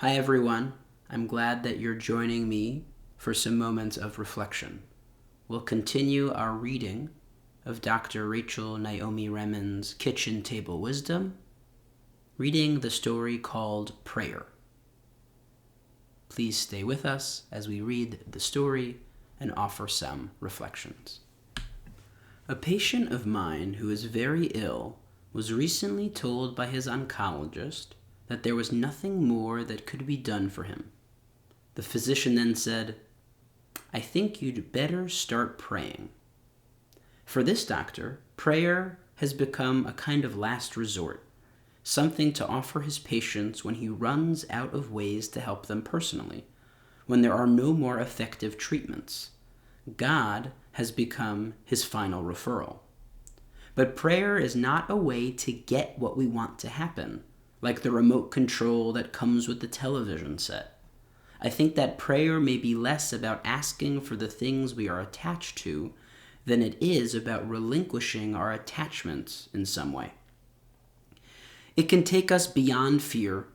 Hi everyone, I'm glad that you're joining me for some moments of reflection. We'll continue our reading of Dr. Rachel Naomi Remen's Kitchen Table Wisdom, reading the story called Prayer. Please stay with us as we read the story and offer some reflections. A patient of mine who is very ill was recently told by his oncologist that there was nothing more that could be done for him. The physician then said, "I think you'd better start praying." For this doctor, prayer has become a kind of last resort, something to offer his patients when he runs out of ways to help them personally, when there are no more effective treatments. God has become his final referral. But prayer is not a way to get what we want to happen, like the remote control that comes with the television set. I think that prayer may be less about asking for the things we are attached to than it is about relinquishing our attachments in some way. It can take us beyond fear,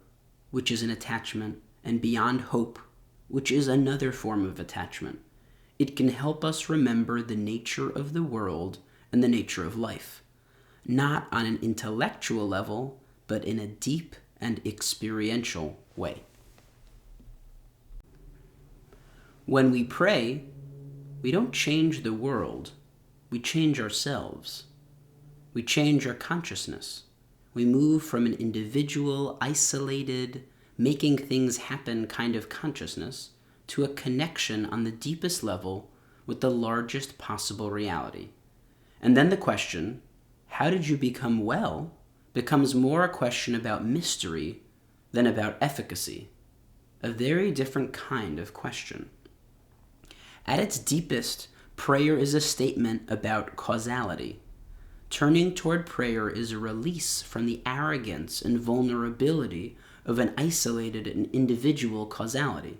which is an attachment, and beyond hope, which is another form of attachment. It can help us remember the nature of the world and the nature of life, not on an intellectual level, but in a deep and experiential way. When we pray, we don't change the world, we change ourselves. We change our consciousness. We move from an individual, isolated, making things happen kind of consciousness to a connection on the deepest level with the largest possible reality. And then the question, how did you become well, becomes more a question about mystery than about efficacy, a very different kind of question. At its deepest, prayer is a statement about causality. Turning toward prayer is a release from the arrogance and vulnerability of an isolated and individual causality.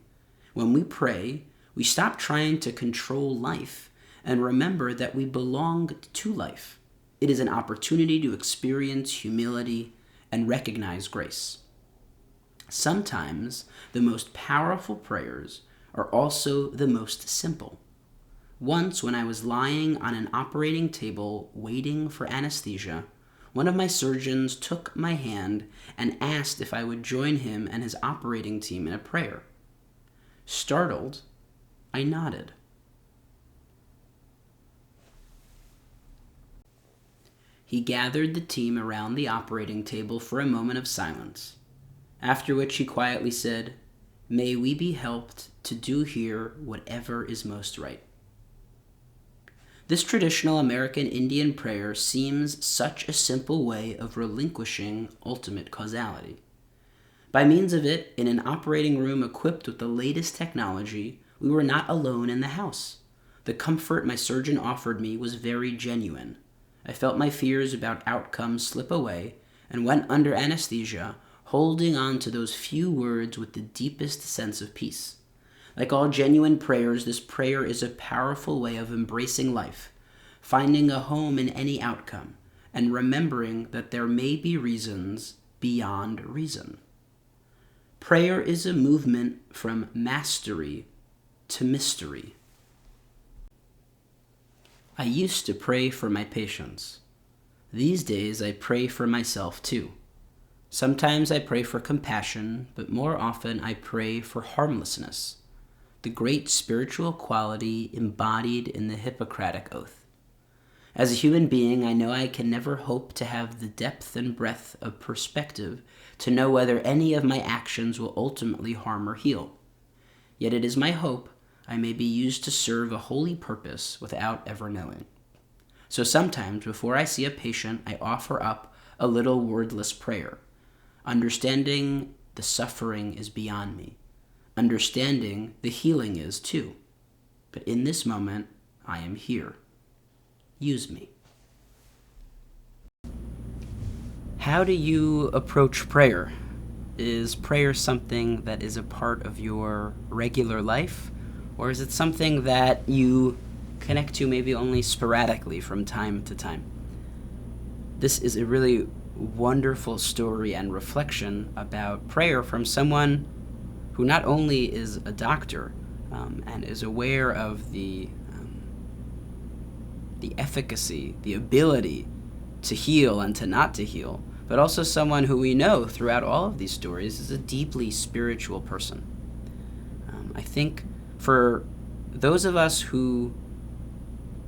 When we pray, we stop trying to control life and remember that we belong to life. It is an opportunity to experience humility and recognize grace. Sometimes the most powerful prayers are also the most simple. Once, when I was lying on an operating table waiting for anesthesia, one of my surgeons took my hand and asked if I would join him and his operating team in a prayer. Startled, I nodded. He gathered the team around the operating table for a moment of silence, after which he quietly said, "May we be helped to do here whatever is most right." This traditional American Indian prayer seems such a simple way of relinquishing ultimate causality. By means of it, in an operating room equipped with the latest technology, we were not alone in the house. The comfort my surgeon offered me was very genuine. I felt my fears about outcomes slip away and went under anesthesia, holding on to those few words with the deepest sense of peace. Like all genuine prayers, this prayer is a powerful way of embracing life, finding a home in any outcome, and remembering that there may be reasons beyond reason. Prayer is a movement from mastery to mystery. I used to pray for my patients. These days I pray for myself too. Sometimes I pray for compassion, but more often I pray for harmlessness, the great spiritual quality embodied in the Hippocratic Oath. As a human being, I know I can never hope to have the depth and breadth of perspective to know whether any of my actions will ultimately harm or heal. Yet it is my hope I may be used to serve a holy purpose without ever knowing. So sometimes, before I see a patient, I offer up a little wordless prayer, understanding the suffering is beyond me, understanding the healing is too. But in this moment, I am here. Use me. How do you approach prayer? Is prayer something that is a part of your regular life? Or is it something that you connect to maybe only sporadically from time to time? This is a really wonderful story and reflection about prayer from someone who not only is a doctor and is aware of the efficacy, the ability to heal and to not to heal, but also someone who we know throughout all of these stories is a deeply spiritual person. I think for those of us who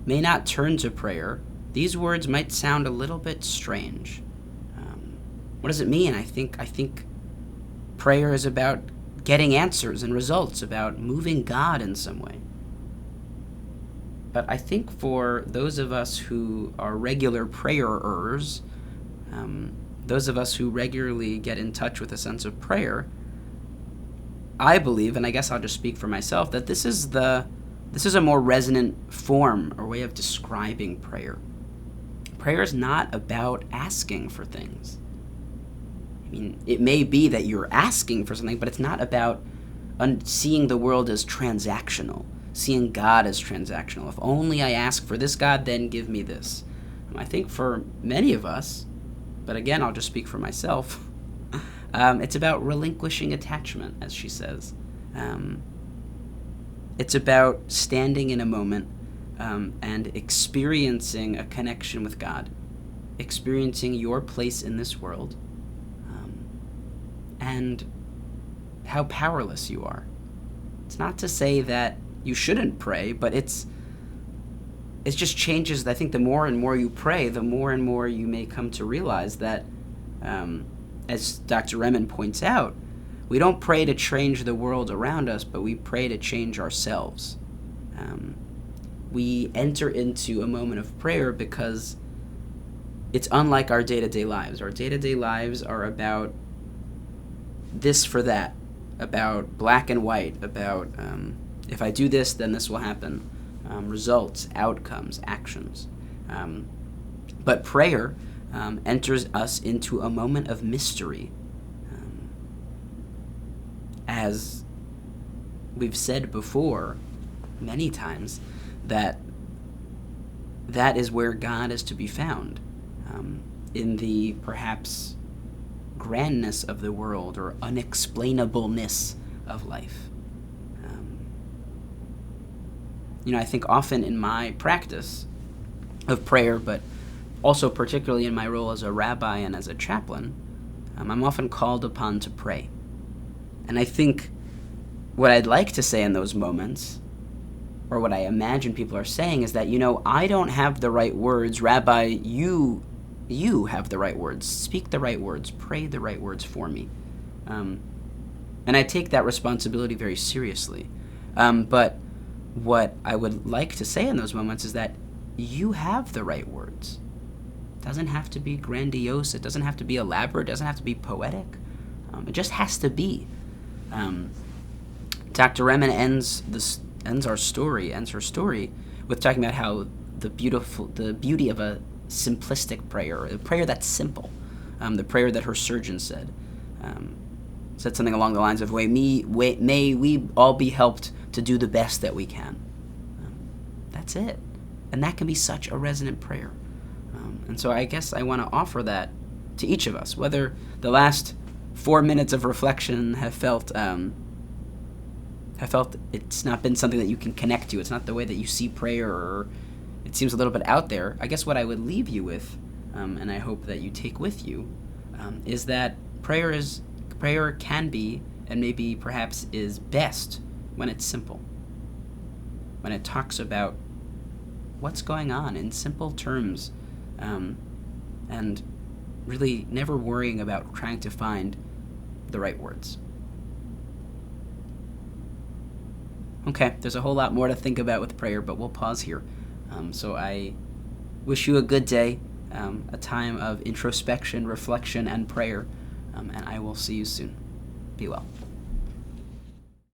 may not turn to prayer, these words might sound a little bit strange. What does it mean? I think prayer is about getting answers and results, about moving God in some way. But I think for those of us who are regular prayerers, those of us who regularly get in touch with a sense of prayer, I believe, and I guess I'll just speak for myself, that this is a more resonant form or way of describing prayer. Prayer is not about asking for things. I mean, it may be that you're asking for something, but it's not about seeing the world as transactional, seeing God as transactional. If only I ask for this, God, then give me this. I think for many of us, but again, I'll just speak for myself, it's about relinquishing attachment, as she says. It's about standing in a moment and experiencing a connection with God, experiencing your place in this world, and how powerless you are. It's not to say that you shouldn't pray, but it just changes. I think the more and more you pray, the more and more you may come to realize that, as Dr. Remen points out, we don't pray to change the world around us, but we pray to change ourselves. We enter into a moment of prayer because it's unlike our day-to-day lives. Our day-to-day lives are about this for that, about black and white, about if I do this, then this will happen, results, outcomes, actions. But prayer enters us into a moment of mystery. As we've said before many times, that is where God is to be found, in the perhaps grandness of the world or unexplainableness of life. I think often in my practice of prayer, but also particularly in my role as a rabbi and as a chaplain, I'm often called upon to pray. And I think what I'd like to say in those moments, or what I imagine people are saying, is that, I don't have the right words. Rabbi, you have the right words. Speak the right words. Pray the right words for me. And I take that responsibility very seriously. But what I would like to say in those moments is that you have the right words. It doesn't have to be grandiose. It doesn't have to be elaborate. It doesn't have to be poetic. It just has to be. Dr. Remen ends her story with talking about how the beauty of a simplistic prayer, a prayer that's simple, the prayer that her surgeon said something along the lines of, may we all be helped to do the best that we can. That's it. And that can be such a resonant prayer. And so I guess I want to offer that to each of us, whether the last 4 minutes of reflection have felt it's not been something that you can connect to. It's not the way that you see prayer, or it seems a little bit out there. I guess what I would leave you with, and I hope that you take with you, is that prayer can be, and maybe perhaps is best when it's simple. When it talks about what's going on in simple terms, and really never worrying about trying to find the right words. Okay, there's a whole lot more to think about with prayer, but we'll pause here. So I wish you a good day, a time of introspection, reflection, and prayer, and I will see you soon. Be well.